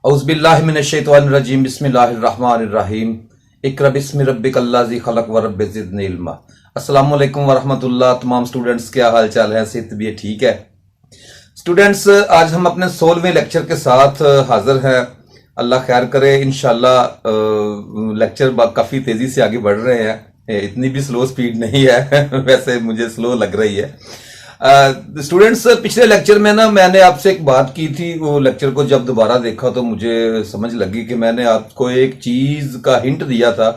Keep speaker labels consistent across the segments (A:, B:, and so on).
A: औज़ुबिल्लाहिमिनश्शैतानिर्रजीम बिस्मिल्लाहिर्रहमानिर्रहीम इक़रा बिस्मि रब्बिकल्लज़ी खलक़ व रब्बि ज़िदनी इल्मा। अस्सलामु अलैकुम वरहमतुल्लाह। तमाम स्टूडेंट्स क्या हाल चाल है, सेहत भी ठीक है स्टूडेंट्स। आज हम अपने 16वें लेक्चर के साथ हाजिर हैं। अल्लाह खैर करे, इंशाल्लाह लेक्चर काफ़ी तेज़ी से आगे बढ़ रहे हैं, इतनी भी स्लो स्पीड नहीं है वैसे मुझे स्लो लग रही है। स्टूडेंट्स पिछले लेक्चर में ना मैंने आपसे एक बात की थी, वो लेक्चर को जब दोबारा देखा तो मुझे समझ लगी कि मैंने आपको एक चीज का हिंट दिया था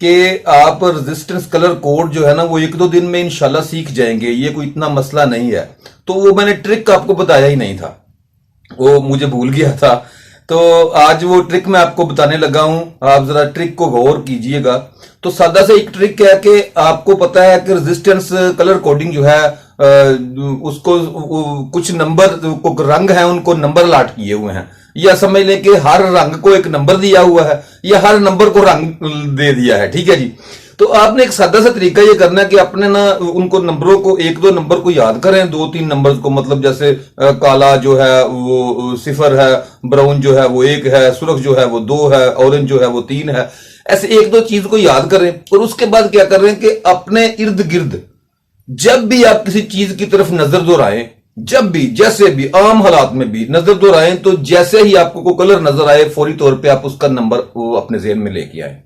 A: कि आप रेजिस्टेंस कलर कोड जो है ना वो एक दो दिन में इंशाल्लाह सीख जाएंगे, ये कोई इतना मसला नहीं है। तो वो मैंने ट्रिक आपको बताया ही नहीं था, वो मुझे भूल गया था। तो आज वो ट्रिक मैं आपको बताने लगा हूं, आप जरा ट्रिक को गौर कीजिएगा। तो सादा से एक ट्रिक है कि आपको पता है कि रेजिस्टेंस कलर कोडिंग जो है उसको कुछ नंबर को रंग है, उनको नंबर अलाट किए हुए हैं, या समझ लें कि हर रंग को एक नंबर दिया हुआ है या हर नंबर को रंग दे दिया है। ठीक है जी। तो आपने एक सादा सा तरीका ये करना है कि अपने ना उनको नंबरों को एक दो नंबर को याद करें, दो तीन नंबर को, मतलब जैसे काला जो है वो 0 है, ब्राउन जो है वो 1 है, सुर्ख जो है वो 2 है, ऑरेंज जो है वो 3 है। ऐसे एक दो चीज को याद करें और उसके बाद क्या कर रहे हैं कि अपने इर्द गिर्द जब भी आप किसी चीज की तरफ नजर दोहराएं, जब भी जैसे भी आम हालात में भी नजर दोहराएं, तो जैसे ही आपको कोई कलर नजर आए फौरी तौर पे आप उसका नंबर वो अपने ज़हन में लेके आए।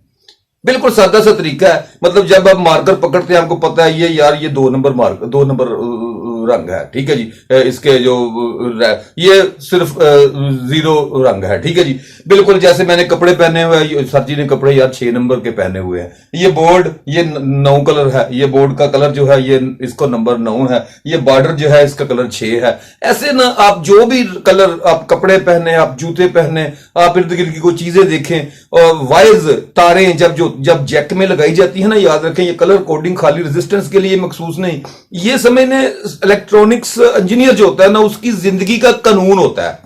A: बिल्कुल सादा सा तरीका है। मतलब जब आप मार्कर पकड़ते हैं आपको पता है ये यार ये 2 नंबर मार्कर 2 नंबर रंग है, ठीक है जी, इसके जो ये सिर्फ 0 रंग है, ठीक है जी। बिल्कुल जैसे मैंने कपड़े पहने हुए हैं, सर जी ने कपड़े यार 6 नंबर के पहने हुए हैं। ये बोर्ड ये 9 कलर है, ये बोर्ड का कलर जो है ये इसको नंबर 9 है, ये बॉर्डर जो है इसका कलर 6 है। ऐसे ना आप जो भी कलर आप कपड़े पहने, आप जूते पहने, आप इर्द गिर्द की कोई चीजें देखें, और वायर्स तारें जब जैक में लगाई जाती है ना, याद रखें ये कलर कोडिंग खाली रेजिस्टेंस के लिए मखसूस नहीं, ये समझने इलेक्ट्रॉनिक्स इंजीनियर जो होता है ना उसकी जिंदगी का कानून होता है।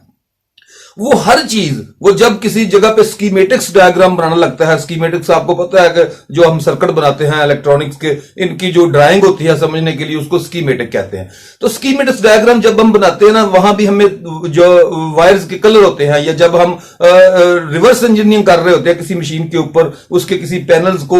A: वो हर चीज, वो जब किसी जगह पे स्कीमेटिक्स डायग्राम बनाना लगता है, स्कीमेटिक्स आपको पता है कि जो हम सर्किट बनाते हैं इलेक्ट्रॉनिक्स के, इनकी जो ड्राइंग होती है समझने के लिए उसको स्कीमेटिक कहते हैं। तो स्कीमेटिक्स डायग्राम जब हम बनाते हैं ना, वहां भी हमें जो वायर्स के कलर होते हैं, या जब हम रिवर्स इंजीनियरिंग कर रहे होते हैं किसी मशीन के ऊपर, उसके किसी पैनल्स को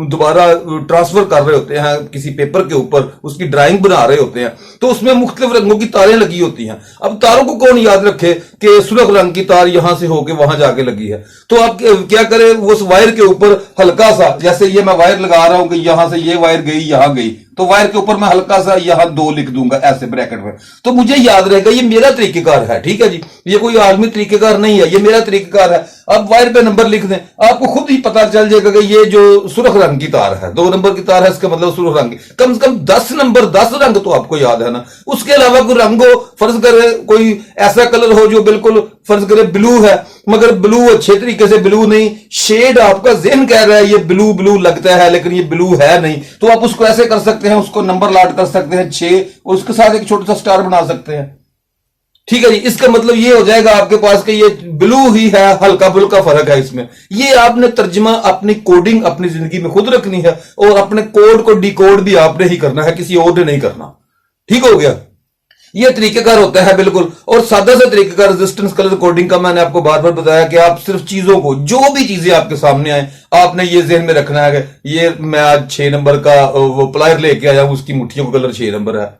A: दोबारा ट्रांसफर कर रहे होते हैं किसी पेपर के ऊपर, उसकी ड्राइंग बना रहे होते हैं, तो उसमें मुख्तलिफ रंगों की तारें लगी होती हैं। अब तारों को कौन याद रखे कि सुर्ख रंग की तार यहां से होके वहां जाके लगी है, तो आप क्या करें, उस वायर के ऊपर हल्का सा, जैसे ये मैं वायर लगा रहा हूं कि यहां से ये वायर गई यहां गई, तो वायर के ऊपर मैं हल्का सा यहां 2 लिख दूंगा ऐसे ब्रैकेट में, तो मुझे याद रहेगा ये मेरा तरीकेकार है। ठीक है जी, ये कोई आलमी तरीकेकार नहीं है, ये मेरा तरीकेकार है। अब वायर पे नंबर लिख दें, आपको खुद ही पता चल जाएगा कि ये जो सुर्ख रंग की तार है 2 नंबर की तार है, इसका मतलब सुर्ख रंग। कम से कम 10 नंबर 10 रंग तो आपको याद है ना। उसके अलावा कोई रंग हो, फर्ज करे कोई ऐसा कलर हो जो बिल्कुल फर्ज करे ब्लू है, मगर ब्लू अच्छे तरीके से ब्लू नहीं, शेड आपका ज़हन कह रहा है ये ब्लू ब्लू लगता है लेकिन ये ब्लू है नहीं, तो आप उसको ऐसे कर सकते हैं, उसको नंबर लाट कर सकते हैं 6, और उसके साथ एक छोटा सा स्टार बना सकते हैं। ठीक है जी, इसका मतलब ये हो जाएगा आपके पास कि ये ब्लू ही है, हल्का फुल्का फर्क है इसमें। ये आपने तर्जमा अपनी कोडिंग अपनी जिंदगी में खुद रखनी है, और अपने कोड को डिकोड भी आपने ही करना है, किसी और ने नहीं करना। ठीक हो गया, ये तरीकेकार होता है बिल्कुल। और सादा सा तरीकेकार रेजिस्टेंस कलर कोडिंग का मैंने आपको बार बार बताया कि आप सिर्फ चीजों को, जो भी चीजें आपके सामने आए, आपने ये ज़हन में रखना है कि ये मैं आज 6 नंबर का वो प्लायर लेके आया हूं, उसकी मुट्ठियों का कलर 6 नंबर है,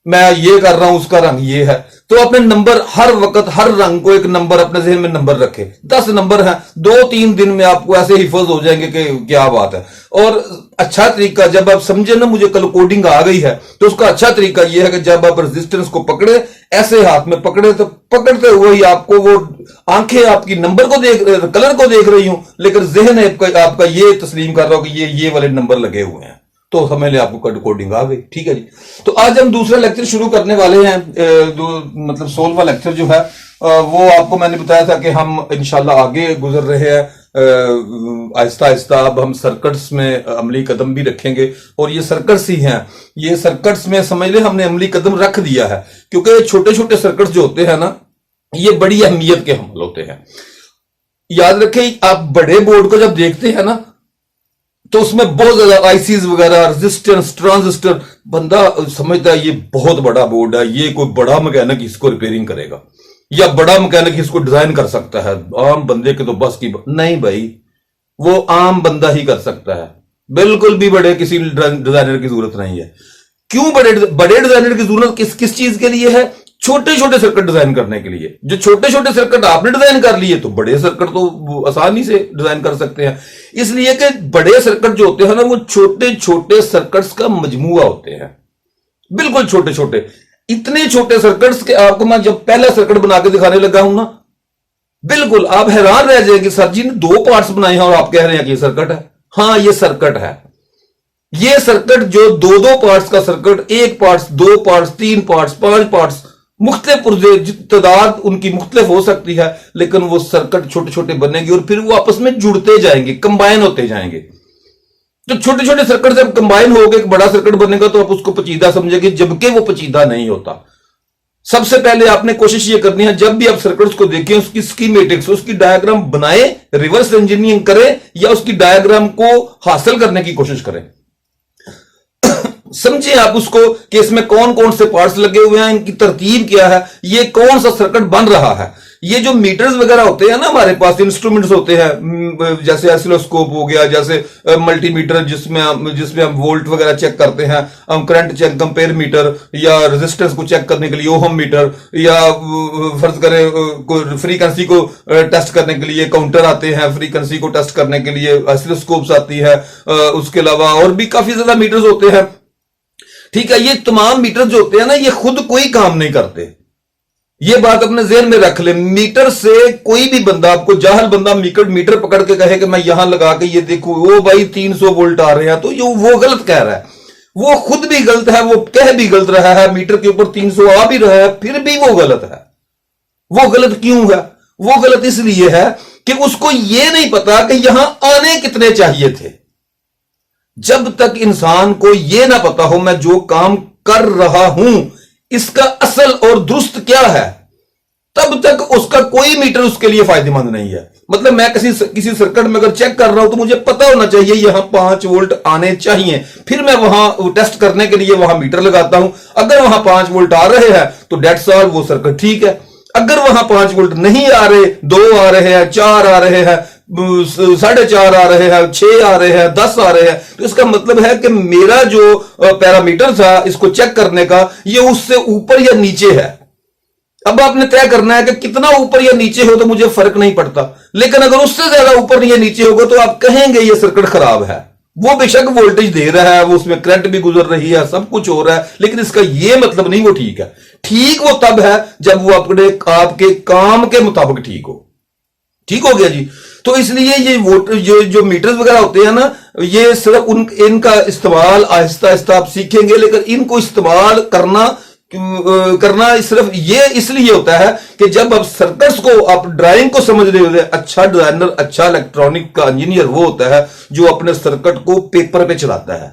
A: मैं ये कर रहा हूं उसका रंग ये है। तो अपने नंबर हर वक्त हर रंग को एक नंबर अपने ज़हन में नंबर रखे। 10 नंबर हैं, 2-3 दिन में आपको ऐसे हिफज हो जाएंगे कि क्या बात है। और अच्छा तरीका, जब आप समझे ना मुझे कल कोडिंग आ गई है, तो उसका अच्छा तरीका यह है कि जब आप रेजिस्टेंस को पकड़े, ऐसे हाथ में पकड़े, तो पकड़ते हुए ही आपको वो आंखें आपकी नंबर को देख, कलर को देख रही हूं, लेकिन ज़हन आपका ये तस्लीम कर रहा हो कि ये वाले नंबर लगे हुए हैं, तो समझ ले आपको कोडिंग आ गई। ठीक है जी। तो आज हम दूसरा लेक्चर शुरू करने वाले हैं। मतलब 16वां लेक्चर जो है वो आपको मैंने बताया था कि हम इंशाल्लाह आगे गुजर रहे हैं आहिस्ता आहिस्ता। अब हम सर्किट्स में अमली कदम भी रखेंगे, और ये सर्किट्स ही हैं, ये सर्किट्स में समझ ले हमने अमली कदम रख दिया है, क्योंकि छोटे छोटे सर्किट्स जो होते हैं ना ये बड़ी अहमियत के हमल होते हैं। याद रखें, आप बड़े बोर्ड को जब देखते हैं ना तो उसमें बहुत ज्यादा आईसीज वगैरह, रेजिस्टेंस, ट्रांजिस्टर, बंदा समझता है ये बहुत बड़ा बोर्ड है, ये कोई बड़ा मैकेनिक इसको रिपेयरिंग करेगा। या बड़ा मैकेनिक इसको डिजाइन कर सकता है, आम बंदे के तो बस की नहीं भाई, वो आम बंदा ही कर सकता है, बिल्कुल भी बड़े किसी डिजाइनर की जरूरत नहीं है। क्यों बड़े बड़े डिजाइनर की जरूरत किस किस चीज के लिए है? छोटे छोटे सर्किट डिजाइन करने के लिए। जो छोटे छोटे सर्किट आपने डिजाइन कर लिए तो बड़े सर्किट तो आसानी से डिजाइन कर सकते हैं। इसलिए कि बड़े सर्किट जो होते हैं ना, वो छोटे छोटे सर्किट्स का मजमूआ होते हैं, बिल्कुल छोटे छोटे। इतने छोटे सर्किट्स के आपको मैं जब पहला सर्किट बना के दिखाने लगा हूं ना, बिल्कुल आप हैरान रह जाएंगे, सर जी ने 2 पार्ट्स बनाए हैं और आप कह रहे हैं कि ये सर्किट है। हाँ, ये सर्किट है। ये सर्किट जो 2-2 पार्ट्स का circuit, 1 parts, 2 parts, 3 parts, 5 parts, मुख्तलिफ पुर्जे, तादाद उनकी मुख्तलिफ हो सकती है, लेकिन वो सर्किट छोटे छोटे बनेंगे और फिर वो आपस में जुड़ते जाएंगे, कंबाइन होते जाएंगे। तो छोटे छोटे सर्किट जब कंबाइन हो गए एक बड़ा सर्किट बनेगा तो आप उसको पेचीदा समझेंगे, जबकि वो पेचीदा नहीं होता। सबसे पहले आपने कोशिश ये करनी है, जब भी आप सर्किट्स को देखें, उसकी स्कीमेटिक्स, उसकी डायग्राम बनाएं, रिवर्स इंजीनियरिंग करें या उसकी डायग्राम को हासिल करने की कोशिश करें। समझिए आप उसको कि इसमें कौन कौन से पार्ट्स लगे हुए हैं, इनकी तरतीब क्या है, ये कौन सा सर्किट बन रहा है। ये जो मीटर्स वगैरह होते हैं ना, हमारे पास इंस्ट्रूमेंट्स होते हैं, जैसे ऑसिलोस्कोप हो गया, जैसे मल्टीमीटर जिसमें हम वोल्ट वगैरह चेक करते हैं, हम करंट चेक, कंपेयर मीटर, या रेजिस्टेंस को चेक करने के लिए ओहम मीटर, या फर्ज करें फ्रीक्वेंसी को टेस्ट करने के लिए काउंटर आते हैं, फ्रीक्वेंसी को टेस्ट करने के लिए ऑसिलोस्कोप्स आती है। उसके अलावा और भी काफी ज्यादा मीटर्स होते हैं। ठीक है, ये तमाम मीटर जो होते हैं ना, ये खुद कोई काम नहीं करते। ये बात अपने ज़हन में रख ले। मीटर से कोई भी बंदा, आपको जाहल बंदा मीटर पकड़ के कहे कि मैं यहां लगा के ये देखो, वो भाई 300 वोल्ट आ रहे हैं, तो ये वो गलत कह रहा है। वो खुद भी गलत है, वो कह भी गलत रहा है, मीटर के ऊपर 300 आ भी रहा है, फिर भी वो गलत है। वो गलत क्यों है? वो गलत इसलिए है कि उसको ये नहीं पता कि यहां आने कितने चाहिए थे। जब तक इंसान को यह ना पता हो मैं जो काम कर रहा हूं इसका असल और दुरुस्त क्या है, तब तक उसका कोई मीटर उसके लिए फायदेमंद नहीं है। मतलब मैं किसी सर्किट में अगर चेक कर रहा हूं तो मुझे पता होना चाहिए यहां 5 वोल्ट आने चाहिए, फिर मैं वहां टेस्ट करने के लिए वहां मीटर लगाता हूं। अगर वहां 5 वोल्ट आ रहे हैं तो डेट्स ऑल, वो सर्किट ठीक है। अगर वहां 5 वोल्ट नहीं आ रहे, 2 आ रहे हैं, 4 आ रहे हैं, 4.5 आ रहे हैं, 6 आ रहे हैं, 10 आ रहे हैं, तो इसका मतलब है कि मेरा जो पैरामीटर था इसको चेक करने का, ये उससे ऊपर या नीचे है। अब आपने तय करना है कि कितना ऊपर या नीचे हो तो मुझे फर्क नहीं पड़ता, लेकिन अगर उससे ज्यादा ऊपर या नीचे होगा तो आप कहेंगे ये सर्किट खराब है। वो बेशक वोल्टेज दे रहा है, वो उसमें करंट भी गुजर रही है, सब कुछ हो रहा है, लेकिन इसका ये मतलब नहीं वो ठीक है। ठीक वो तब है जब वो आपके काम के मुताबिक ठीक हो। ठीक हो गया जी। तो इसलिए ये जो मीटर्स वगैरह होते हैं ना, ये सिर्फ इनका इस्तेमाल आहिस्ता आहिस्ता आप सीखेंगे, लेकिन इनको इस्तेमाल करना सिर्फ ये इसलिए होता है कि जब आप सर्किट्स को, आप ड्राइंग को समझ रहे होते हैं। अच्छा डिजाइनर, अच्छा इलेक्ट्रॉनिक का इंजीनियर वो होता है जो अपने सर्किट को पेपर पे चलाता है,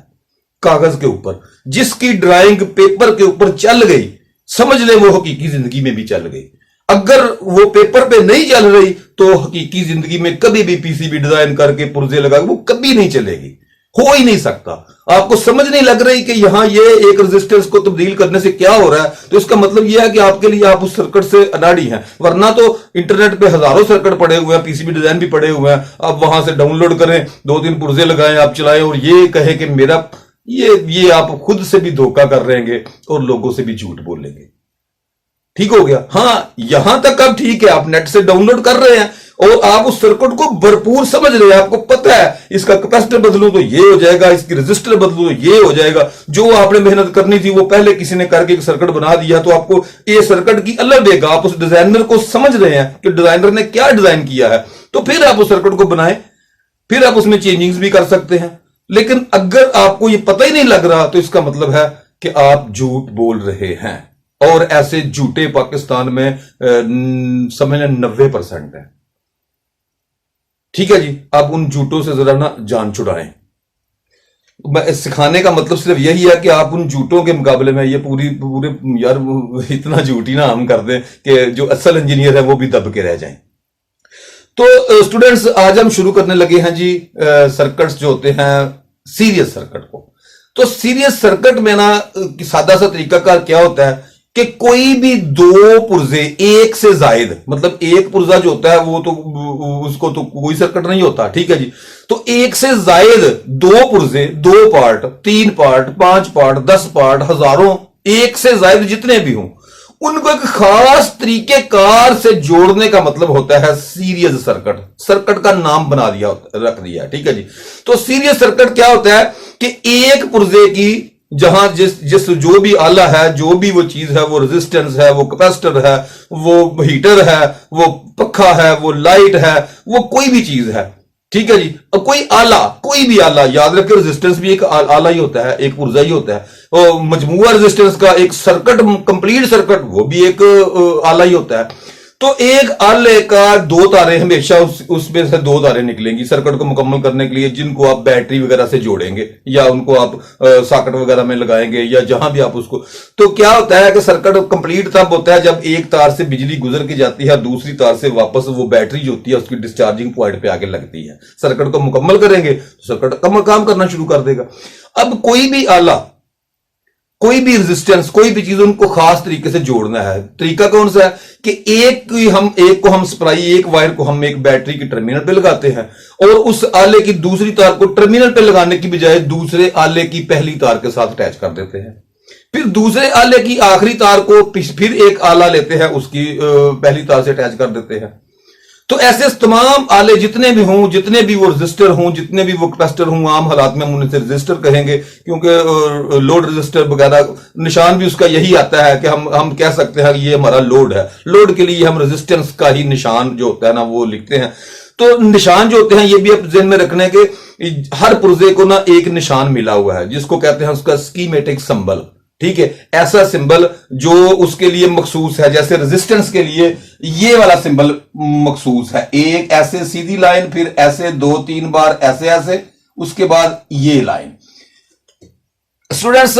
A: कागज के ऊपर। जिसकी ड्राइंग पेपर के ऊपर चल गई, समझ ले वो हकीकी जिंदगी में भी चल गई। अगर वो पेपर पे नहीं चल रही तो हकीकी जिंदगी में कभी भी पीसीबी डिजाइन करके पुर्जे लगा वो कभी नहीं चलेगी, हो ही नहीं सकता। आपको समझ नहीं लग रही कि यहां ये एक रेजिस्टेंस को तब्दील करने से क्या हो रहा है, तो इसका मतलब यह है कि आपके लिए आप उस सर्किट से अनाड़ी हैं। वरना तो इंटरनेट पे हजारों सर्किट पड़े हुए हैं, पीसीबी डिजाइन भी पड़े हुए हैं, आप वहां से डाउनलोड करें, 2-3 पुर्जे लगाएं, आप चलाएं और ये कहे कि मेरा ये आप खुद से भी धोखा कर रहेंगे और लोगों से भी झूठ बोलेंगे। ठीक हो गया। हाँ, यहां तक अब ठीक है, आप नेट से डाउनलोड कर रहे हैं और आप उस सर्किट को भरपूर समझ रहे हैं। आपको पता है इसका कैपेसिटर बदलूं तो ये हो जाएगा, इसकी रेजिस्टर बदलूं तो ये हो जाएगा। जो आपने मेहनत करनी थी वो पहले किसी ने करके एक सर्किट बना दिया, तो आपको ये सर्किट की अलग देगा। आप उस डिजाइनर को समझ रहे हैं कि डिजाइनर ने क्या डिजाइन किया है, तो फिर आप उस सर्किट को बनाएं, फिर आप उसमें चेंजिंग्स भी कर सकते हैं। लेकिन अगर आपको ये पता ही नहीं लग रहा तो इसका मतलब है कि आप झूठ बोल रहे हैं, और ऐसे झूठे पाकिस्तान में समझ लें 90% है। ठीक है जी। आप उन झूठों से जरा ना जान छुड़ाएं। सिखाने का मतलब सिर्फ यही है कि आप उन झूठों के मुकाबले में ये पूरे यार इतना झूठी ना हम कर दें कि जो असल इंजीनियर है वो भी दब के रह जाएं। तो स्टूडेंट्स, आज हम शुरू करने लगे हैं जी सर्किट्स जो होते हैं सीरीज सर्किट को। तो सीरीज सर्किट में ना सादा सा तरीकाकार क्या होता है कि कोई भी दो पुर्जे एक से जायद, मतलब एक पुर्जा जो होता है वो तो उसको तो कोई सर्किट नहीं होता, ठीक है जी। तो एक से जायद दो पुर्जे, दो पार्ट, तीन पार्ट, पांच पार्ट, 10 पार्ट, हजारों, एक से जायद जितने भी हों, उनको एक खास तरीकेकार से जोड़ने का मतलब होता है सीरीज सर्किट। सर्किट का नाम बना दिया, रख दिया, ठीक है जी। तो सीरीज सर्किट क्या होता है कि एक पुर्जे की जहां जिस जो भी आला है, जो भी वो चीज है, वो रेजिस्टेंस है, वो कैपेसिटर है, वो हीटर है, वो पखा है, वो लाइट है, वो कोई भी चीज है, ठीक है जी। अब कोई आला, कोई भी आला, याद रखिए रेजिस्टेंस भी एक आला ही होता है, एक पुर्जा ही होता है। और मजमूआ रेजिस्टेंस का एक सर्किट, कंप्लीट सर्किट, वो भी एक आला ही होता है। तो एक आले का दो तारे हमेशा उसमें से दो तारे निकलेंगी सर्किट को मुकम्मल करने के लिए, जिनको आप बैटरी वगैरह से जोड़ेंगे या उनको आप सॉकेट वगैरह में लगाएंगे या जहां भी आप उसको। तो क्या होता है कि सर्किट कंप्लीट तब होता है जब एक तार से बिजली गुजर के जाती है, दूसरी तार से वापस वो बैटरी जो होती है उसकी डिस्चार्जिंग पॉइंट पे आके लगती है। सर्किट को मुकम्मल करेंगे तो सर्किट काम करना शुरू कर देगा। अब कोई भी आला, कोई भी रेजिस्टेंस, कोई भी चीज, उनको खास तरीके से जोड़ना है। तरीका कौन सा है कि एक को हम सप्लाई, एक वायर को हम एक बैटरी के टर्मिनल पे लगाते हैं और उस आले की दूसरी तार को टर्मिनल पे लगाने की बजाय दूसरे आले की पहली तार के साथ अटैच कर देते हैं। फिर दूसरे आले की आखिरी तार को फिर एक आला लेते हैं, उसकी पहली तार से अटैच कर देते हैं। तो ऐसे तमाम आले जितने भी हों, जितने भी वो रजिस्टर हों, जितने भी वो कैपेसिटर हों, आम हालात में हम उन्हें रजिस्टर कहेंगे क्योंकि लोड रजिस्टर वगैरह निशान भी उसका यही आता है कि हम कह सकते हैं कि ये हमारा लोड है। लोड के लिए हम रेजिस्टेंस का ही निशान जो होता है ना वो लिखते हैं। तो निशान जो होते हैं ये भी आप ज़हन में रखने के, हर पुर्जे को ना एक निशान मिला हुआ है जिसको कहते हैं उसका स्कीमेटिक सिंबल, ठीक है। ऐसा सिंबल जो उसके लिए मखसूस है, जैसे रेजिस्टेंस के लिए ये वाला सिंबल मखसूस है, एक ऐसे सीधी लाइन, फिर ऐसे 2-3 बार ऐसे ऐसे, उसके बाद ये लाइन। स्टूडेंट्स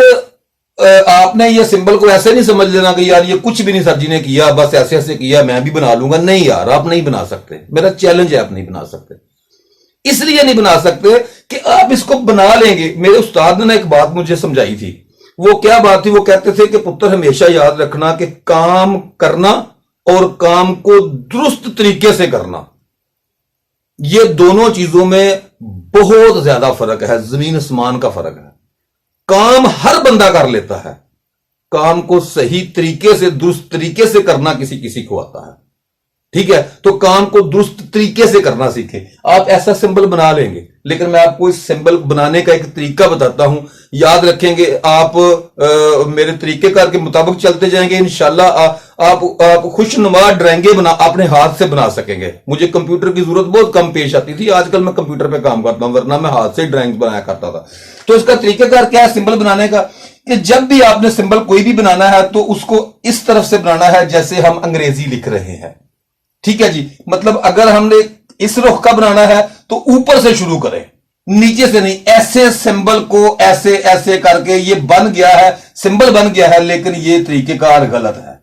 A: आपने ये सिंबल को ऐसे नहीं समझ लेना कि यार ये कुछ भी नहीं सर जी ने किया, बस ऐसे ऐसे किया मैं भी बना लूंगा। नहीं यार, आप नहीं बना सकते, मेरा चैलेंज है, आप नहीं बना सकते। इसलिए नहीं बना सकते कि आप इसको बना लेंगे। मेरे उस्ताद ने एक बात मुझे समझाई थी, वो क्या बात थी? वो कहते थे कि पुत्र हमेशा याद रखना कि काम करना और काम को दुरुस्त तरीके से करना, ये दोनों चीजों में बहुत ज्यादा फर्क है, जमीन आसमान का फर्क है। काम हर बंदा कर लेता है, काम को सही तरीके से, दुरुस्त तरीके से करना किसी को आता है, ठीक है। तो काम को दुरुस्त तरीके से करना सीखें। आप ऐसा सिंबल बना लेंगे, लेकिन मैं आपको इस सिंबल बनाने का एक तरीका बताता हूं, याद रखेंगे। आप मेरे तरीकेकार के मुताबिक चलते जाएंगे, इंशाल्लाह आप खुशनुमा ड्राइंगे अपने हाथ से बना सकेंगे। मुझे कंप्यूटर की जरूरत बहुत कम पेश आती थी, आजकल मैं कंप्यूटर पे काम करता हूं, वरना मैं हाथ से ड्राइंग बनाया करता था। तो इसका तरीकेकार क्या है सिंबल बनाने का, कि जब भी आपने सिंबल कोई भी बनाना है तो उसको इस तरफ से बनाना है जैसे हम अंग्रेजी लिख रहे हैं, ठीक है जी। मतलब अगर हमने इस रुख का बनाना है तो ऊपर से शुरू करें, नीचे से नहीं। ऐसे सिंबल को ऐसे ऐसे करके ये बन गया है, सिंबल बन गया है, लेकिन ये तरीकेकार गलत है।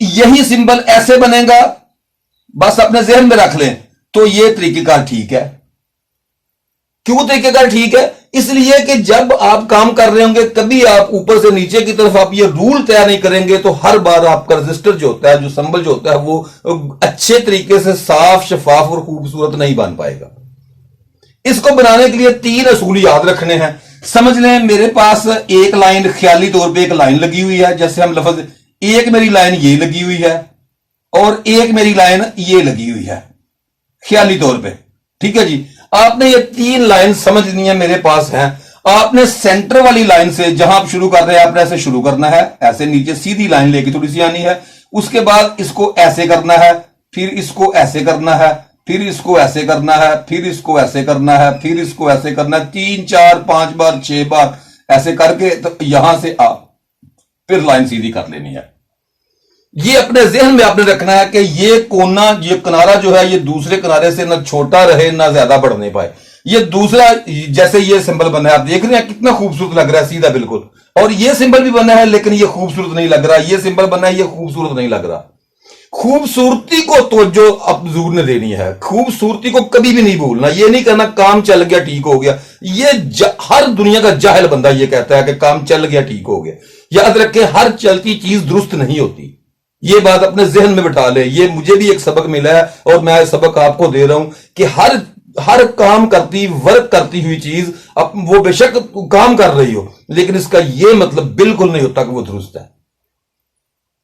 A: यही सिंबल ऐसे बनेगा, बस अपने ज़हन में रख लें, तो ये तरीकेकार ठीक है। क्यों तरीकेकार ठीक है? इसलिए कि जब आप काम कर रहे होंगे कभी आप ऊपर से नीचे की तरफ आप ये रूल तैयार नहीं करेंगे तो हर बार आपका रजिस्टर जो होता है, जो सिंबल जो होता है, वो अच्छे तरीके से साफ, शफाफ और खूबसूरत नहीं बन पाएगा। इसको बनाने के लिए 3 असूल याद रखने हैं। समझ लें मेरे पास एक लाइन, ख्याली तौर पे एक लाइन लगी हुई है, जैसे हम लफ्ज, एक मेरी लाइन ये लगी हुई है और एक मेरी लाइन ये लगी हुई है ख्याली तौर पे, ठीक है जी। आपने ये 3 लाइन समझनी है, मेरे पास है। आपने सेंटर वाली लाइन से जहां आप शुरू कर रहे हैं, आपने ऐसे शुरू करना है, ऐसे नीचे सीधी लाइन लेके थोड़ी सी आनी है। उसके बाद इसको ऐसे करना है, फिर इसको ऐसे करना है, फिर इसको ऐसे करना है, फिर इसको ऐसे करना है, फिर इसको ऐसे करना है, 3, 4, 5 बार, 6 बार ऐसे करके तो यहां से आप फिर लाइन सीधी कर लेनी है। ये अपने ज़हन में आपने रखना है कि ये कोना, ये किनारा जो है, ये दूसरे किनारे से ना छोटा रहे ना ज्यादा बढ़ने पाए। ये दूसरा, जैसे ये सिंबल बना है, आप देख रहे हैं कितना खूबसूरत लग रहा है, सीधा बिल्कुल। और ये सिंबल भी बना है लेकिन ये खूबसूरत नहीं लग रहा। ये सिंबल बना है, ये खूबसूरत नहीं लग रहा। खूबसूरती को तो जो अब जरूर ने देनी है, खूबसूरती को कभी भी नहीं भूलना। ये नहीं कहना काम चल गया ठीक हो गया, ये हर दुनिया का जाहिल बंदा ये कहता है कि काम चल गया ठीक हो गया। याद रखें, हर चलती चीज दुरुस्त नहीं होती। ये बात अपने जहन में बिठा ले। ये मुझे भी एक सबक मिला है और मैं सबक आपको दे रहा हूं कि हर काम करती, वर्क करती हुई चीज वो बेशक काम कर रही हो, लेकिन इसका ये मतलब बिल्कुल नहीं होता कि वो दुरुस्त है।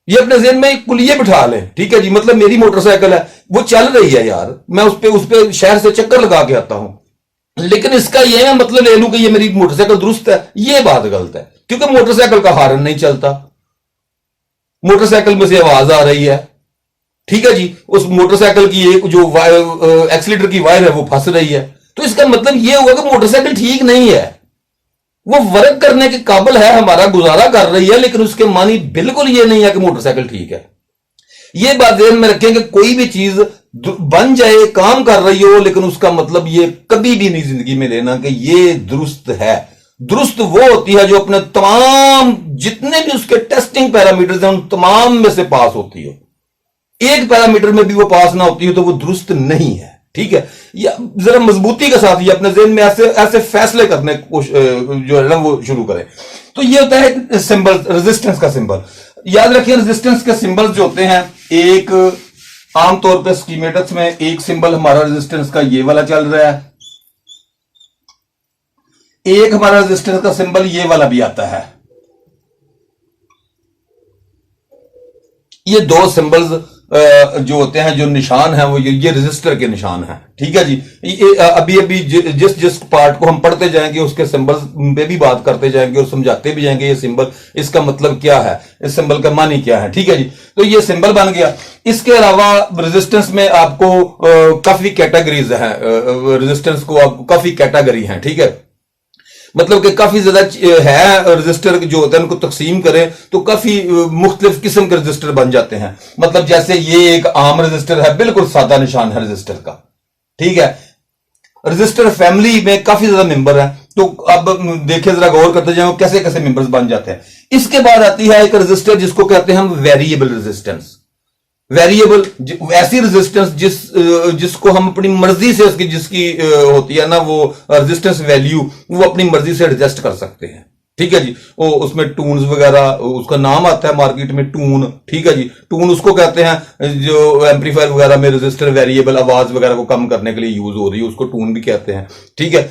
A: ये अपने जहन में एक कुलिये बिठा लें, ठीक है जी। मतलब मेरी मोटरसाइकिल है, वो चल रही है यार, मैं उस पे शहर से चक्कर लगा के आता हूं, लेकिन इसका यह मतलब ले लूं कि ये मेरी मोटरसाइकिल दुरुस्त है, ये बात गलत है। क्योंकि मोटरसाइकिल का हॉर्न नहीं चलता, मोटरसाइकिल में से आवाज आ रही है, ठीक है जी। उस मोटरसाइकिल की एक जो एक्सीलेटर की वायर है वो फंस रही है, तो इसका मतलब यह हुआ कि मोटरसाइकिल ठीक नहीं है। वो वर्क करने के काबिल है, हमारा गुजारा कर रही है, लेकिन उसके मानी बिल्कुल ये नहीं है कि मोटरसाइकिल ठीक है। ये बात ध्यान में रखें कि कोई भी चीज बन जाए, काम कर रही हो, लेकिन उसका मतलब ये कभी भी नहीं जिंदगी में लेना कि ये दुरुस्त है। दुरुस्त वो होती है जो अपने तमाम जितने भी उसके टेस्टिंग पैरामीटर्स हैं उन तमाम में से पास होती हो। एक पैरामीटर में भी वो पास ना होती हो तो वो दुरुस्त नहीं है, ठीक है। या जरा मजबूती के साथ ये अपने जहन में ऐसे फैसले करने जो है ना वो शुरू करें। तो ये होता है सिंबल, रेजिस्टेंस का सिंबल। याद रखिए, रेजिस्टेंस के सिंबल्स जो होते हैं, एक आमतौर पर स्कीमेटिक्स में एक सिंबल हमारा रेजिस्टेंस का ये वाला चल रहा है, एक हमारा रेजिस्टेंस का सिंबल ये वाला भी आता है। ये दो सिंबल्स जो होते हैं, जो निशान है, वो ये रजिस्टर के निशान हैं, ठीक है जी। अभी जिस पार्ट को हम पढ़ते जाएंगे उसके सिंबल्स पे भी बात करते जाएंगे और समझाते भी जाएंगे ये सिंबल, इसका मतलब क्या है, इस सिंबल का मानी क्या है, ठीक है जी। तो ये सिंबल बन गया। इसके अलावा रेजिस्टेंस में आपको काफी कैटेगरीज हैं, रेजिस्टेंस को आपको काफी कैटेगरी हैं, ठीक है। मतलब कि काफी ज्यादा है रजिस्टर जो होते हैं, उनको तकसीम करें तो काफी मुख्तलिफ किस्म के रजिस्टर बन जाते हैं। मतलब जैसे ये एक आम रजिस्टर है, बिल्कुल सादा निशान है रजिस्टर का, ठीक है। रजिस्टर फैमिली में काफी ज्यादा मेंबर है, तो अब देखिए, जरा गौर करते जाए कैसे कैसे मेंबर्स बन जाते हैं। इसके बाद आती है एक रजिस्टर जिसको कहते हैं हम वेरिएबल रेजिस्टेंस। वेरिएबल ऐसी रेजिस्टेंस जिसको हम अपनी मर्जी से जिसकी होती है ना वो रेजिस्टेंस वैल्यू, वो अपनी मर्जी से एडजस्ट कर सकते हैं, ठीक है जी। वो उसमें टून्स वगैरह, उसका नाम आता है मार्केट में टून, ठीक है जी। टून उसको कहते हैं जो एम्पलीफायर वगैरह में रेजिस्टर वेरिएबल आवाज वगैरह को कम करने के लिए यूज हो रही है, उसको टून भी कहते हैं, ठीक है।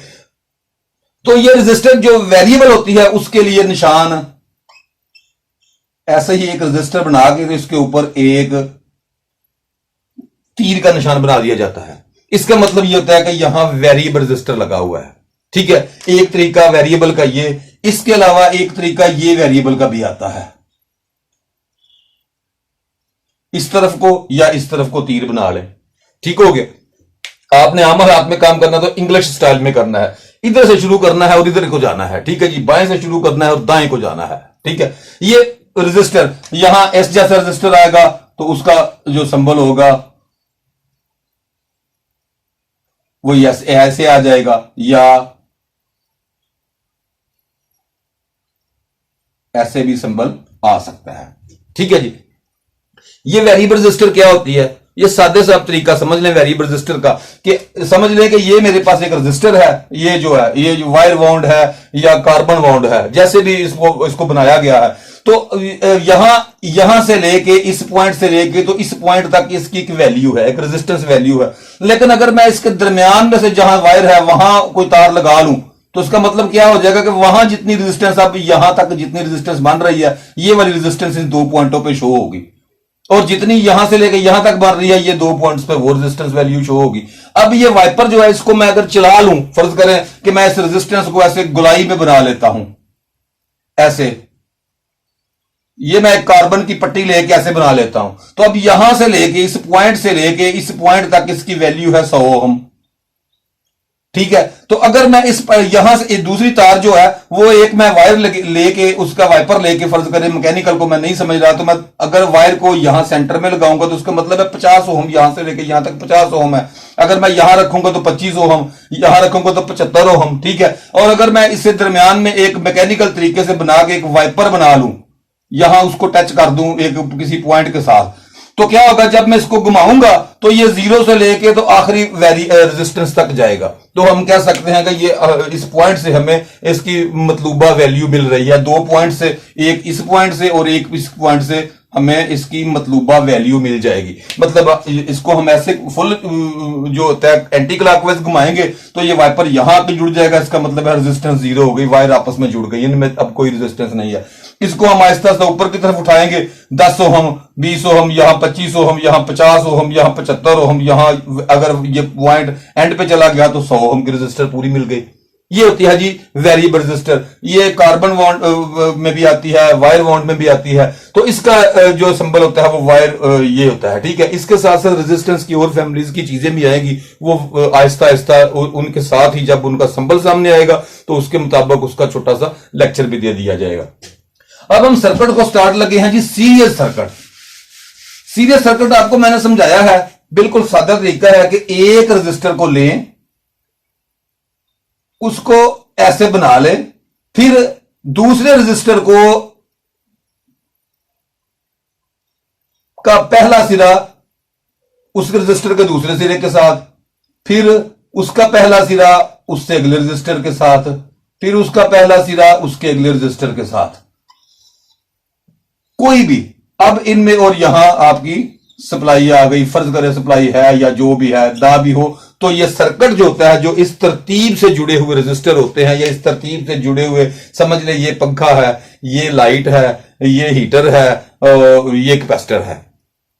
A: तो ये रेजिस्टर जो वेरिएबल होती है उसके लिए निशान ऐसे ही एक रेजिस्टर बना के इसके ऊपर एक तीर का निशान बना दिया जाता है। इसका मतलब यह होता है कि यहां वेरिएबल रजिस्टर लगा हुआ है, ठीक है। एक तरीका वेरिएबल का ये, इसके अलावा एक तरीका ये वेरिएबल का भी आता है। इस तरफ को या इस तरफ को तीर बना ले, ठीक हो गया। आपने आम हाथ में काम करना तो इंग्लिश स्टाइल में करना है, इधर से शुरू करना है और इधर को जाना है, ठीक है जी। बाएं से शुरू करना है और दाएं को जाना है, ठीक है। ये रजिस्टर यहां एस जैसा रजिस्टर आएगा तो उसका जो सिंबल होगा वो ऐसे आ जाएगा, या ऐसे भी सिंबल आ सकता है, ठीक है जी। ये वेरिएबल रजिस्टर क्या होती है, ये सादे सा तरीका समझ लें वेरिएबल रजिस्टर का, कि समझ लें कि ये मेरे पास एक रजिस्टर है, ये जो है ये जो वायर वाउंड है या कार्बन वाउंड है, जैसे भी इसको बनाया गया है। तो यहां से लेके इस पॉइंट से लेके तो इस पॉइंट तक इसकी एक वैल्यू है, एक रेजिस्टेंस वैल्यू है। लेकिन अगर मैं इसके दरमियान में से जहां वायर है वहां कोई तार लगा लूं तो उसका मतलब क्या हो जाएगा कि वहां जितनी रेजिस्टेंस, अब यहां तक जितनी रेजिस्टेंस बन रही है ये वाली रेजिस्टेंस इन दो पॉइंटों पे शो होगी, और जितनी यहां से लेकर यहां तक बन रही है ये दो पॉइंट्स पे वो रेजिस्टेंस वैल्यू शो होगी। अब ये वाइपर जो है इसको मैं अगर चला लूं, फर्ज करें कि मैं इस रेजिस्टेंस को ऐसे गोलाई में बना लेता हूं, ऐसे ये मैं एक कार्बन की पट्टी लेके ऐसे बना लेता हूं, तो अब यहां से लेके इस पॉइंट से लेके इस पॉइंट तक इसकी वैल्यू है 100 ओम, ठीक है। तो अगर मैं इस यहां से दूसरी तार जो है वो एक मैं वायर लेके उसका वाइपर लेके, फर्ज करें मैकेनिकल को मैं नहीं समझ रहा, तो मैं अगर वायर को यहां सेंटर में लगाऊंगा तो उसका मतलब है 50 ओम, यहां से लेके यहां तक 50 ओम है। अगर मैं यहां रखूंगा तो 25 ओम, यहां रखूंगा तो 75 ओम, ठीक है। और अगर मैं इससे दरमियान में एक मैकेनिकल तरीके से बना के एक वाइपर बना लूं, यहां उसको टच कर दूं एक किसी पॉइंट के साथ, तो क्या होगा, जब मैं इसको घुमाऊंगा तो ये 0 से लेके तो आखिरी रेजिस्टेंस तक जाएगा। तो हम कह सकते हैं कि ये इस पॉइंट से हमें इसकी मतलूबा वैल्यू मिल रही है। 2 पॉइंट से, एक इस पॉइंट से और एक इस पॉइंट से हमें इसकी मतलूबा वैल्यू मिल जाएगी। मतलब इसको हम ऐसे फुल जो होता है एंटी क्लॉकवाइज घुमाएंगे तो ये वाइपर यहां आके जुड़ जाएगा। इसका मतलब है रेजिस्टेंस 0 हो गई, वायर आपस में जुड़ गई, इनमें अब कोई रेजिस्टेंस नहीं है। इसको हम आहिस्ता आहिस्ता ऊपर की तरफ उठाएंगे, 10 ओहम, 20 ओहम, यहां 25 ओहम, यहां 50 ओहम, यहां 75 ओहम, यहां अगर ये पॉइंट एंड पे चला गया तो 100 ओहम की रेजिस्टर पूरी मिल गई। ये होती है जी वेरिएबल रेजिस्टर। ये कार्बन बॉन्ड में भी आती है, वायर बॉन्ड में भी आती है। तो इसका जो सिंबल होता है वो वायर ये होता है, ठीक है। इसके साथ साथ रेजिस्टेंस की और फैमिलीज की चीजें भी आएंगी, वो आहिस्ता आहिस्ता उनके साथ ही जब उनका सिंबल सामने आएगा तो उसके मुताबिक उसका छोटा सा लेक्चर भी दे दिया जाएगा। अब हम सर्किट को स्टार्ट लगे हैं जी, सीरीज सर्किट। सीरीज सर्किट आपको मैंने समझाया है, बिल्कुल सादा तरीका है कि एक रजिस्टर को लें, उसको ऐसे बना ले, फिर दूसरे रजिस्टर को का पहला सिरा उस रजिस्टर के दूसरे सिरे के साथ, फिर उसका पहला सिरा उससे अगले रजिस्टर के साथ, फिर उसका पहला सिरा उसके अगले रजिस्टर के साथ, कोई भी। अब इनमें और यहां आपकी सप्लाई आ गई, फर्ज करें सप्लाई है या जो भी है, ना भी हो, तो ये सर्किट जो होता है, जो इस तरतीब से जुड़े हुए रजिस्टर होते हैं या इस तरतीब से जुड़े हुए, समझ ले ये पंखा है, ये लाइट है, ये हीटर है और ये कैपेसिटर है।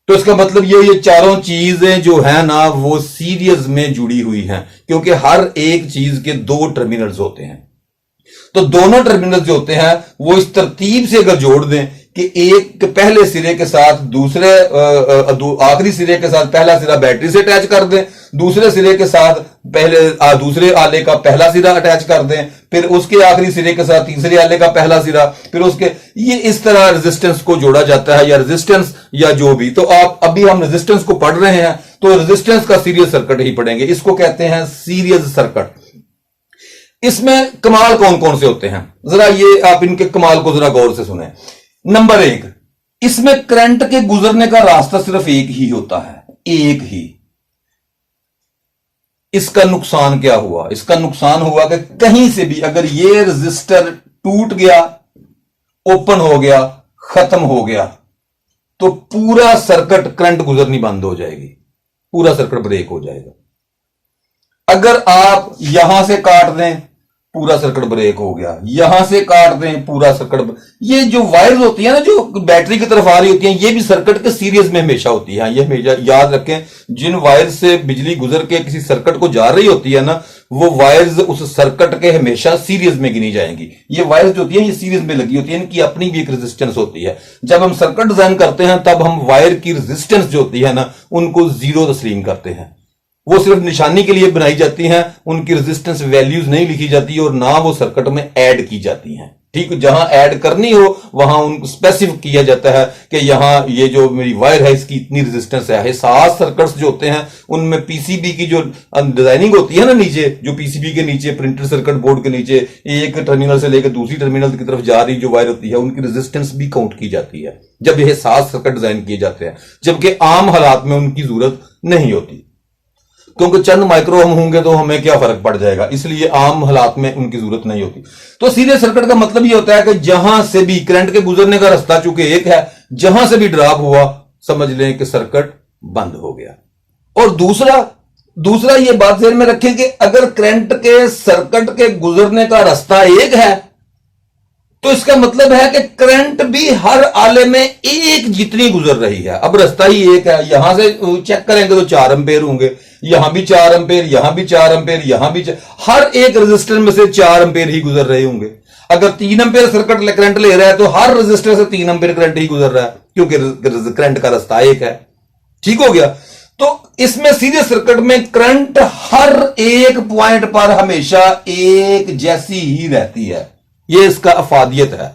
A: तो इसका मतलब ये चारों चीजें जो है ना वो सीरीज में जुड़ी हुई हैं, क्योंकि हर एक चीज के 2 टर्मिनल्स होते हैं। तो दोनों टर्मिनल्स जो होते हैं वो इस तरतीब से अगर जोड़ दें कि एक पहले सिरे के साथ दूसरे आखिरी सिरे के साथ पहला सिरा बैटरी से अटैच कर दें, दूसरे सिरे के साथ पहले दूसरे आले का पहला सिरा अटैच कर दें, फिर उसके आखिरी सिरे के साथ तीसरे आले का पहला सिरा, फिर उसके, ये इस तरह रेजिस्टेंस को जोड़ा जाता है, या रेजिस्टेंस या जो भी। तो आप अभी हम रेजिस्टेंस को पढ़ रहे हैं तो रेजिस्टेंस का सीरीज सर्किट ही पढ़ेंगे, इसको कहते हैं सीरीज सर्किट। इसमें कमाल कौन कौन से होते हैं, जरा ये आप इनके कमाल को जरा गौर से सुने। नंबर 1, इसमें करंट के गुजरने का रास्ता सिर्फ एक ही होता है, एक ही। इसका नुकसान क्या हुआ? इसका नुकसान हुआ कि कहीं से भी अगर ये रजिस्टर टूट गया, ओपन हो गया, खत्म हो गया, तो पूरा सर्किट, करंट गुजरनी बंद हो जाएगी, पूरा सर्किट ब्रेक हो जाएगा। अगर आप यहां से काट दें, पूरा सर्किट ब्रेक हो गया, यहां से काट दें, पूरा सर्किट। ये जो वायर्स होती है ना, जो बैटरी की तरफ आ रही होती हैं, ये भी सर्किट के सीरीज में हमेशा होती है। ये हमेशा याद रखें, जिन वायर से बिजली गुजर के किसी सर्किट को जा रही होती है ना, वो वायर्स उस सर्किट के हमेशा सीरीज में गिनी जाएंगी। ये वायर्स जो होती है ये सीरीज में लगी होती है, इनकी अपनी भी एक रेजिस्टेंस होती है। जब हम सर्किट डिजाइन करते हैं तब हम वायर की रेजिस्टेंस जो होती है ना, उनको 0 तस्लीम करते हैं। वो सिर्फ निशानी के लिए बनाई जाती हैं, उनकी रेजिस्टेंस वैल्यूज नहीं लिखी जाती और ना वो सर्किट में ऐड की जाती हैं। ठीक, जहां ऐड करनी हो वहां उनको स्पेसिफिक किया जाता है कि यहां ये जो मेरी वायर है इसकी इतनी रेजिस्टेंस है। 7 सर्किट्स जो होते हैं उनमें पीसीबी की जो डिजाइनिंग होती है ना, नीचे जो पीसीबी के नीचे प्रिंटर सर्किट बोर्ड के नीचे एक टर्मिनल से लेकर दूसरी टर्मिनल की तरफ जा रही जो वायर होती है, उनकी रेजिस्टेंस भी काउंट की जाती है जब यह 7 सर्किट डिजाइन किए जाते हैं, जबकि आम हालात में उनकी जरूरत नहीं होती, क्योंकि चंद माइक्रो ओम होंगे तो हमें क्या फर्क पड़ जाएगा, इसलिए आम हालात में उनकी जरूरत नहीं होती। तो सीरीज सर्किट का मतलब ये होता है कि जहां से भी करंट के गुजरने का रास्ता चूंकि एक है, जहां से भी ड्रॉप हुआ समझ लें कि सर्किट बंद हो गया। और दूसरा ये बात ध्यान में रखें कि अगर करंट के सर्किट के गुजरने का रास्ता एक है तो इसका मतलब है कि करंट भी हर आले में एक जितनी गुजर रही है। अब रास्ता ही एक है, यहां से चेक करेंगे तो 4 एम्पेयर होंगे, यहां भी 4 एम्पेयर, यहां भी 4 एम्पेयर, यहां भी हर एक रेजिस्टर में से 4 एम्पेयर ही गुजर रहे होंगे। अगर 3 एम्पेयर सर्किट करंट ले रहा है तो हर रेजिस्टर से 3 एम्पेयर करंट ही गुजर रहा है, क्योंकि करंट का रास्ता एक है। ठीक हो गया। तो इसमें सीरीज सर्किट में करंट हर एक पॉइंट पर हमेशा एक जैसी ही रहती है, यह इसका अफादियत है।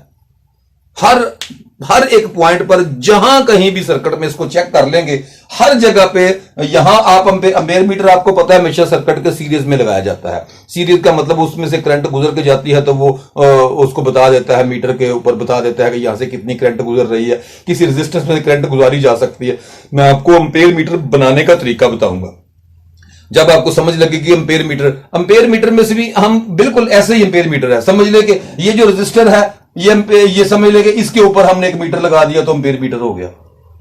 A: हर एक पॉइंट पर जहां कहीं भी सर्किट में इसको चेक कर लेंगे, हर जगह पे यहां आप एम्पेयर मीटर आपको पता है हमेशा सर्किट के सीरीज में लगाया जाता है। सीरीज का मतलब उसमें से करंट गुजर के जाती है तो वो उसको बता देता है, मीटर के ऊपर बता देता है कि यहां से कितनी करंट गुजर रही है, किसी रेजिस्टेंस में करंट गुजारी जा सकती है। मैं आपको एम्पेयर मीटर बनाने का तरीका बताऊंगा जब आपको समझ लगेगी। एम्पेयर मीटर में से भी हम बिल्कुल ऐसे ही एम्पेयर मीटर है, समझ ले कि ये जो रजिस्टर है ये समझ ले कि इसके ऊपर हमने एक मीटर लगा दिया तो एम्पेयर मीटर हो गया।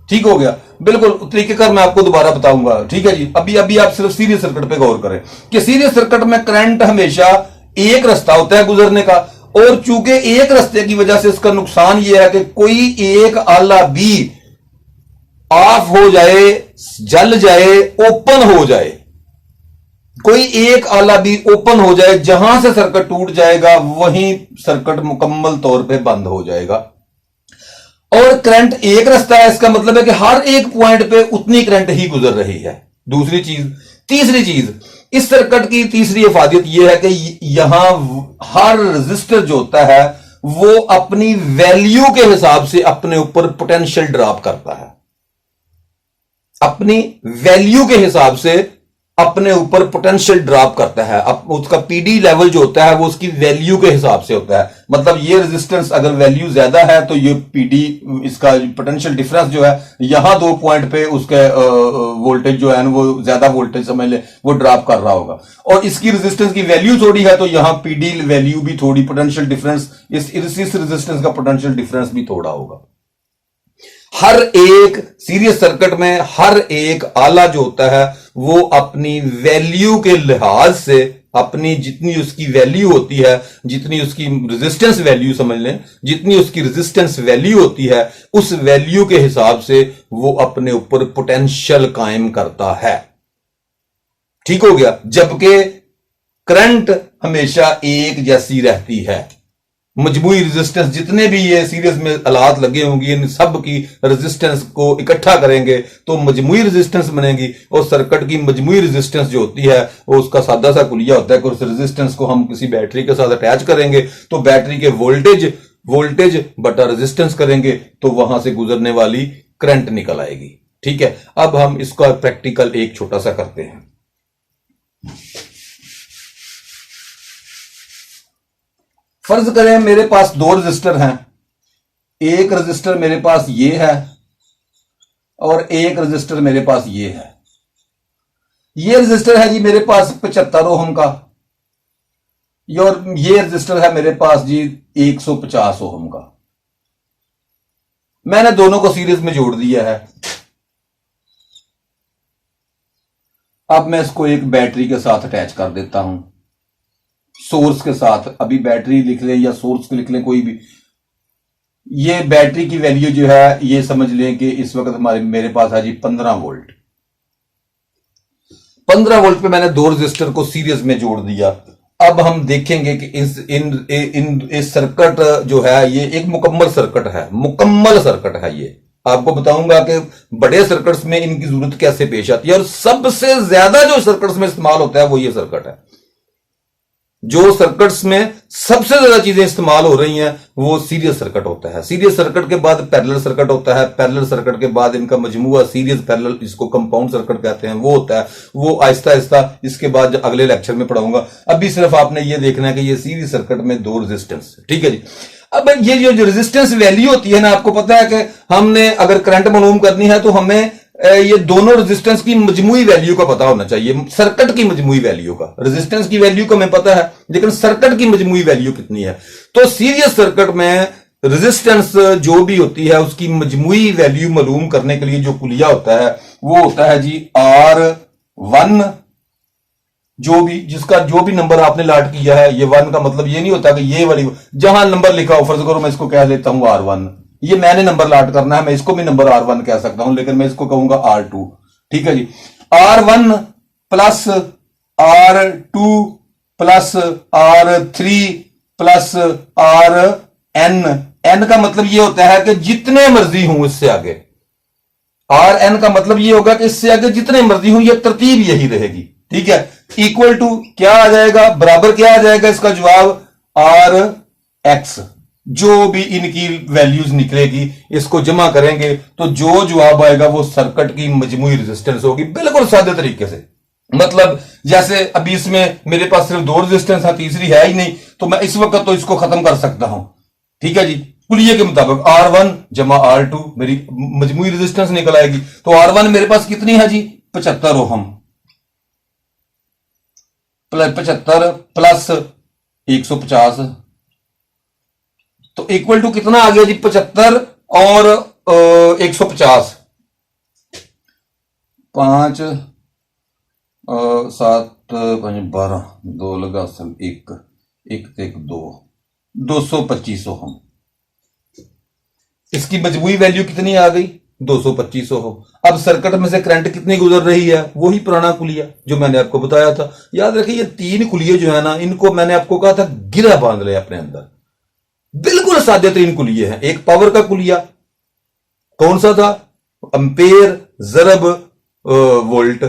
A: ठीक हो गया, बिल्कुल तरीके का मैं आपको दोबारा बताऊंगा। ठीक है जी, अभी आप सिर्फ सीरीज सर्किट पे गौर करें कि सीरीज सर्किट में करंट हमेशा एक रास्ता होता है गुजरने का, और चूंकि एक रास्ते की वजह से इसका नुकसान यह है कि कोई एक आला भी ऑफ हो जाए, जल जाए, ओपन हो जाए, कोई एक आला भी ओपन हो जाए, जहां से सर्किट टूट जाएगा वहीं सर्किट मुकम्मल तौर पे बंद हो जाएगा। और करंट एक रास्ता है, इसका मतलब है कि हर एक पॉइंट पे उतनी करंट ही गुजर रही है। तीसरी चीज इस सर्किट की तीसरी इफादियत यह है कि यहां हर रजिस्टर जो होता है वो अपनी वैल्यू के हिसाब से अपने ऊपर पोटेंशियल ड्रॉप करता है, अपनी वैल्यू के हिसाब से अपने ऊपर पोटेंशियल ड्रॉप करता है। अब उसका पीडी लेवल जो होता है वो उसकी वैल्यू के हिसाब से होता है। मतलब ये रेजिस्टेंस अगर वैल्यू ज्यादा है तो ये पीडी, इसका पोटेंशियल डिफरेंस जो है यहां 2 पॉइंट पे उसके वोल्टेज जो है वो ज्यादा वोल्टेज समझ ले वो ड्रॉप कर रहा होगा, और इसकी रेजिस्टेंस की वैल्यू थोड़ी है तो यहां पीडी वैल्यू भी थोड़ी, पोटेंशियल डिफरेंस इस रेजिस्टेंस का पोटेंशियल डिफरेंस भी थोड़ा होगा। हर एक सीरीज सर्किट में हर एक आला जो होता है वो अपनी वैल्यू के लिहाज से, अपनी जितनी उसकी वैल्यू होती है, जितनी उसकी रेजिस्टेंस वैल्यू समझ लें, जितनी उसकी रेजिस्टेंस वैल्यू होती है उस वैल्यू के हिसाब से वो अपने ऊपर पोटेंशियल कायम करता है। ठीक हो गया, जबकि करंट हमेशा एक जैसी रहती है। मजमूई रेजिस्टेंस जितने भी ये सीरीज में आलात लगे होंगे इन सब की रेजिस्टेंस को इकट्ठा करेंगे तो मजमूई रेजिस्टेंस बनेगी, और सर्किट की मजमूई रेजिस्टेंस जो होती है वो उसका सादा सा कुलिया होता है कि उस रेजिस्टेंस को हम किसी बैटरी के साथ अटैच करेंगे तो बैटरी के वोल्टेज बटा रेजिस्टेंस करेंगे तो वहां से गुजरने वाली करंट निकल आएगी। ठीक है, अब हम इसका प्रैक्टिकल एक छोटा सा करते हैं। फर्ज करें मेरे पास 2 रजिस्टर हैं, एक रजिस्टर मेरे पास ये है और एक रजिस्टर मेरे पास ये है। ये रजिस्टर है जी मेरे पास 75 ओहम का, और ये रजिस्टर है मेरे पास जी 150 ओहम का। मैंने दोनों को सीरीज में जोड़ दिया है। अब मैं इसको एक बैटरी के साथ अटैच कर देता हूं, सोर्स के साथ। अभी बैटरी लिख लें या सोर्स लिख लें, कोई भी। ये बैटरी की वैल्यू जो है ये समझ लें कि इस वक्त मेरे पास है जी 15 वोल्ट। 15 वोल्ट पे मैंने 2 रजिस्टर को सीरीज में जोड़ दिया। अब हम देखेंगे कि इस सर्किट जो है ये एक मुकम्मल सर्किट है। ये आपको बताऊंगा कि बड़े सर्किट्स में इनकी जरूरत कैसे पेश आती है, और सबसे ज्यादा जो सर्किट्स में इस्तेमाल होता है वो ये सर्किट है। जो सर्किट्स में सबसे ज्यादा चीजें इस्तेमाल हो रही हैं वो सीरीज सर्किट होता है। सीरीज सर्किट के बाद पैरेलल सर्किट होता है, पैरेलल सर्किट के बाद इनका मजमूआ सीरीज पैरेलल, इसको कंपाउंड सर्किट कहते हैं, वो होता है। वो आहिस्ता आहिस्ता इसके बाद अगले लेक्चर में पढ़ाऊंगा। अभी सिर्फ आपने ये देखना है कि ये सीरीज सर्किट में 2 रेजिस्टेंस। ठीक है जी, अब ये जो रेजिस्टेंस वैल्यू होती है ना, आपको पता है कि हमने अगर करंट मालूम करनी है तो हमें ये दोनों रेजिस्टेंस की मजमूई वैल्यू का पता होना चाहिए। सर्किट की मजमूई वैल्यू का, रेजिस्टेंस की वैल्यू को हमें पता है लेकिन सर्किट की मजमूई वैल्यू कितनी है। तो सीरीज सर्किट में रेजिस्टेंस जो भी होती है उसकी मजमूई वैल्यू मालूम करने के लिए जो कुलिया होता है वो होता है जी R1। जिसका जो भी नंबर आपने लाट किया है, ये 1 का मतलब ये नहीं होता कि ये वाली, जहां नंबर लिखा हो, फर्ज करो मैं इसको कह लेता हूं R1, ये मैंने नंबर लाट करना है, मैं इसको भी नंबर R1 कह सकता हूं लेकिन मैं इसको कहूंगा R2। ठीक है जी, R1 plus R2 plus R3 plus RN का मतलब ये होता है कि जितने मर्जी हूं इससे आगे। RN का मतलब ये होगा कि इससे आगे जितने मर्जी हूं, ये तरतीब यही रहेगी। ठीक है, इक्वल टू क्या आ जाएगा, बराबर क्या आ जाएगा, इसका जवाब RX। जो भी इनकी वैल्यूज निकलेगी इसको जमा करेंगे तो जो जवाब आएगा वो सर्किट की मजमूई रेजिस्टेंस होगी, बिल्कुल सादे तरीके से। मतलब जैसे अभी इसमें मेरे पास सिर्फ 2 रेजिस्टेंस है, तीसरी है ही नहीं, तो मैं इस वक्त तो इसको खत्म कर सकता हूं। ठीक है जी, कुलिये के मुताबिक R1 जमा R2 मेरी मजमूई रेजिस्टेंस निकल आएगी। तो R1 मेरे पास कितनी है जी, 75 ओहम, 75 प्लस 150, तो इक्वल टू कितना आ गया जी, 75 और 150, 5 7 5 12, 2 लगा असल, 1 1 2, 225 ओहम। इसकी मजमूई वैल्यू कितनी आ गई, 225 ओहम। अब सर्किट में से करंट कितनी गुजर रही है, वही पुराना कुलिया जो मैंने आपको बताया था। याद रखिए ये 3 कुलिये जो है ना, इनको मैंने आपको कहा था गिरा बांध ले अपने अंदर, बिल्कुल सादे 3 कुलिये हैं। एक पावर का कुलिया कौन सा था, अंपेयर जरब वोल्ट,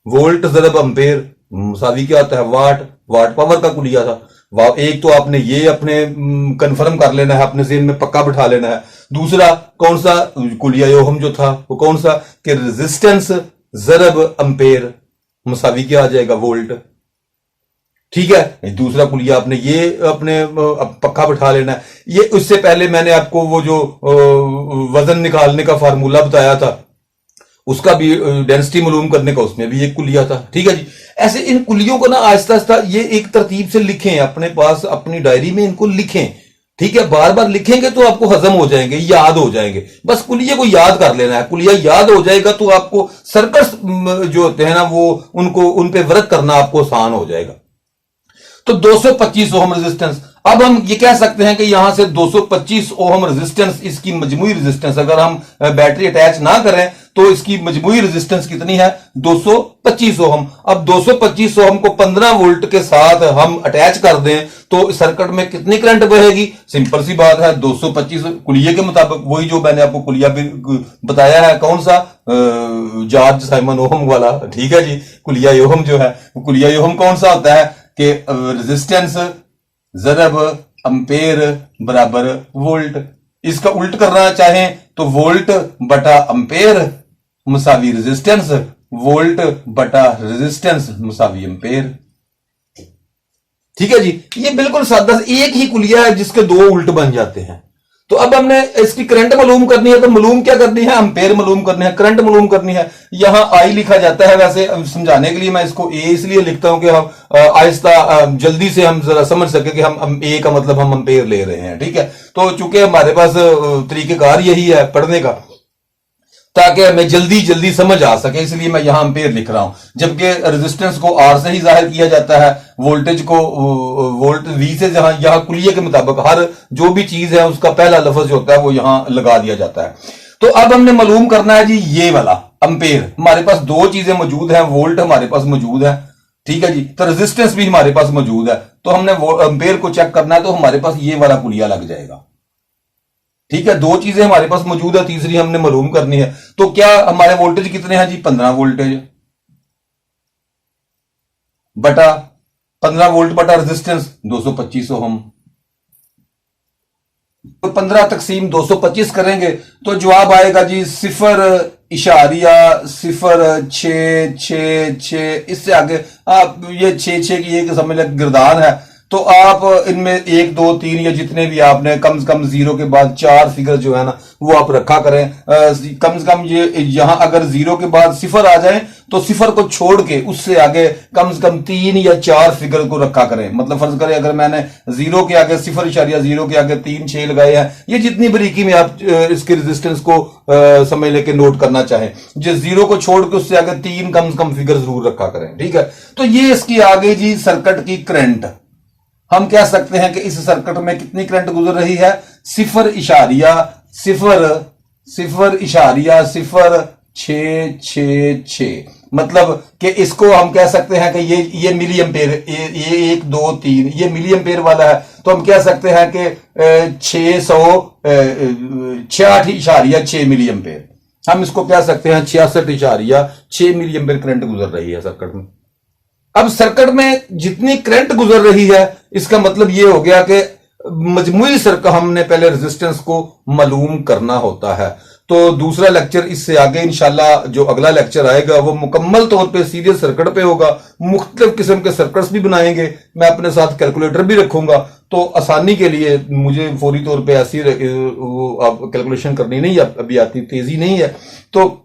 A: वोल्ट जरब अंपेयर मुसावी क्या आता है, वाट, वाट पावर का कुलिया था। एक तो आपने ये अपने कंफर्म कर लेना है, अपने ज़हन में पक्का बिठा लेना है। दूसरा कौन सा कुलिया योहम जो था वो कौन सा, कि रेजिस्टेंस जरब अंपेयर मुसावी क्या आ जाएगा, वोल्ट। ठीक है, दूसरा कुलिया आपने ये अपने पक्का बिठा लेना है। ये उससे पहले मैंने आपको वो जो वजन निकालने का फार्मूला बताया था, उसका भी डेंसिटी मालूम करने का, उसमें भी एक कुलिया था। ठीक है जी, ऐसे इन कुलियों को ना आहिस्ता आहिस्ता ये एक तरतीब से लिखें, अपने पास अपनी डायरी में इनको लिखें। ठीक है, बार बार लिखेंगे तो आपको हजम हो जाएंगे, याद हो जाएंगे। बस कुलिये को याद कर लेना है, कुलिया याद हो जाएगा तो आपको सर्किट्स जो होते हैं ना वो उनको उन पे वर्क करना आपको आसान हो जाएगा। तो 225 ओहम रेजिस्टेंस, अब हम ये कह सकते हैं कि यहां से 225 ओहम रेजिस्टेंस इसकी मजमूई रेजिस्टेंस, अगर हम बैटरी अटैच ना करें तो इसकी मजमूई रेजिस्टेंस कितनी है, 225 ओहम। अब 225 ओहम को 15 वोल्ट के साथ हम अटैच कर दें तो सर्किट में कितनी करंट बहेगी, सिंपल सी बात है, 225 कुलिये के मुताबिक, वही जो मैंने आपको कुलिया भी बताया है, कौन सा, जॉर्ज साइमन ओहम वाला। ठीक है जी, कुलिया योहम जो है, कुलिया योहम कौन सा होता है कि रेजिस्टेंस जरब अंपेयर बराबर वोल्ट। इसका उल्ट करना चाहें तो वोल्ट बटा अंपेयर मुसावी रेजिस्टेंस, वोल्ट बटा रेजिस्टेंस मुसावी अंपेयर। ठीक है जी, ये बिल्कुल सादा, एक ही कुलिया है जिसके 2 उल्ट बन जाते हैं। तो अब हमने इसकी करंट मालूम करनी है, तो मालूम क्या करनी है, एम्पेयर मालूम करनी है, करंट मालूम करनी है। यहां आई लिखा जाता है, वैसे समझाने के लिए मैं इसको ए इसलिए लिखता हूं कि हम आहिस्ता जल्दी से हम जरा समझ सके कि हम ए का मतलब हम एम्पेयर ले रहे हैं। ठीक है, तो चूंकि हमारे पास तरीकेकार यही है पढ़ने का, ताकि हमें जल्दी जल्दी समझ आ सके, इसलिए मैं यहां एम्पेयर लिख रहा हूं। जबकि रेजिस्टेंस को आर से ही जाहिर किया जाता है, वोल्टेज को वोल्ट वी से, जहां यहां कुलिये के मुताबिक हर जो भी चीज है उसका पहला लफ्ज जो होता है वो यहां लगा दिया जाता है। तो अब हमने मालूम करना है जी ये वाला एम्पेयर। हमारे पास 2 चीजें मौजूद हैं, वोल्ट हमारे पास मौजूद है, ठीक है जी, तो रेजिस्टेंस भी हमारे पास मौजूद है। तो हमने एम्पेयर को चेक करना है, तो हमारे पास ये वाला कुलिया लग जाएगा। ठीक है, 2 चीजें हमारे पास मौजूद है, तीसरी हमने मालूम करनी है। तो क्या हमारे वोल्टेज कितने हैं जी, 15 वोल्टेज बटा 15 वोल्ट बटा रेजिस्टेंस 225 ओहम। तो 15 तकसीम 225 करेंगे तो जवाब आएगा जी 0.0666, इससे आगे आप ये 6 की एक समझ लें गिरदान है। तो आप इनमें 1 2 3 या जितने भी आपने कम से कम 0 के बाद 4 फिगर जो है ना वो आप रखा करें। कम से कम ये यहां अगर 0 के बाद 0 आ जाए तो 0 को छोड़ के उससे आगे कम से कम 3 या 4 फिगर को रखा करें। मतलब फर्ज करें अगर मैंने 0 के आगे 0.0 के आगे 3 6 लगाए हैं, ये जितनी बारीकी में आप इसके रेजिस्टेंस को समझ लेके नोट करना चाहें, जो 0 को छोड़ के उससे आगे 3 कम से कम फिगर जरूर रखा करें। ठीक है, तो ये इसकी आगे जी सर्किट की करंट, हम कह सकते हैं कि इस सर्किट में कितनी करंट गुजर रही है, 0.00666, मतलब कि इसको हम कह सकते हैं कि ये मिली एम्पेयर, ये 1 2 3 ये मिली एम्पेयर वाला है। तो हम कह सकते हैं कि 666.6 मिली एम्पेयर, हम इसको कह सकते हैं 66.6 मिली एम्पेयर करंट गुजर रही है सर्किट में। अब सर्किट में जितनी करंट गुजर रही है इसका मतलब यह हो गया कि मजमूई सर्किट हमने पहले रेजिस्टेंस को मालूम करना होता है। तो दूसरा लेक्चर इससे आगे इंशाल्लाह जो अगला लेक्चर आएगा वो मुकम्मल तौर पे सीरीज सर्किट पे होगा। मुख्तलिफ किस्म के सर्किट्स भी बनाएंगे, मैं अपने साथ कैलकुलेटर भी रखूंगा, तो आसानी के लिए मुझे फौरी तौर पे ऐसी कैलकुलेशन करनी नहीं अभी आती, तेजी नहीं है, तो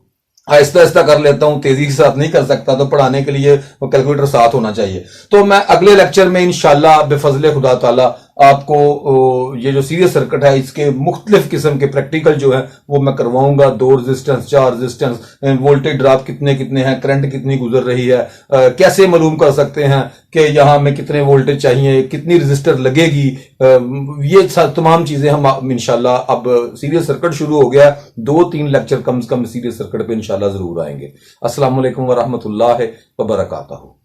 A: आहिस्ता आहिस्ता कर लेता हूं, तेजी के साथ नहीं कर सकता, तो पढ़ाने के लिए वो कैलकुलेटर साथ होना चाहिए। तो मैं अगले लेक्चर में इंशाल्लाह बेफजले खुदा ताला आपको ये जो सीरीज सर्किट है इसके मुख्तलिफ किस्म के प्रैक्टिकल जो है वो मैं करवाऊंगा। 2 रेजिस्टेंस, 4 रेजिस्टेंस, वोल्टेज ड्रॉप कितने कितने हैं, करंट कितनी गुजर रही है, कैसे मालूम कर सकते हैं कि यहां में कितने वोल्टेज चाहिए, कितनी रजिस्टर लगेगी, ये तमाम चीजें हम इंशाल्लाह, अब सीरीज सर्किट शुरू हो गया, 2-3 लेक्चर कम से कम सीरीज सर्किट पे इंशाल्लाह जरूर आएंगे। अस्सलाम वालेकुम व रहमतुल्लाहि व बरकातहू।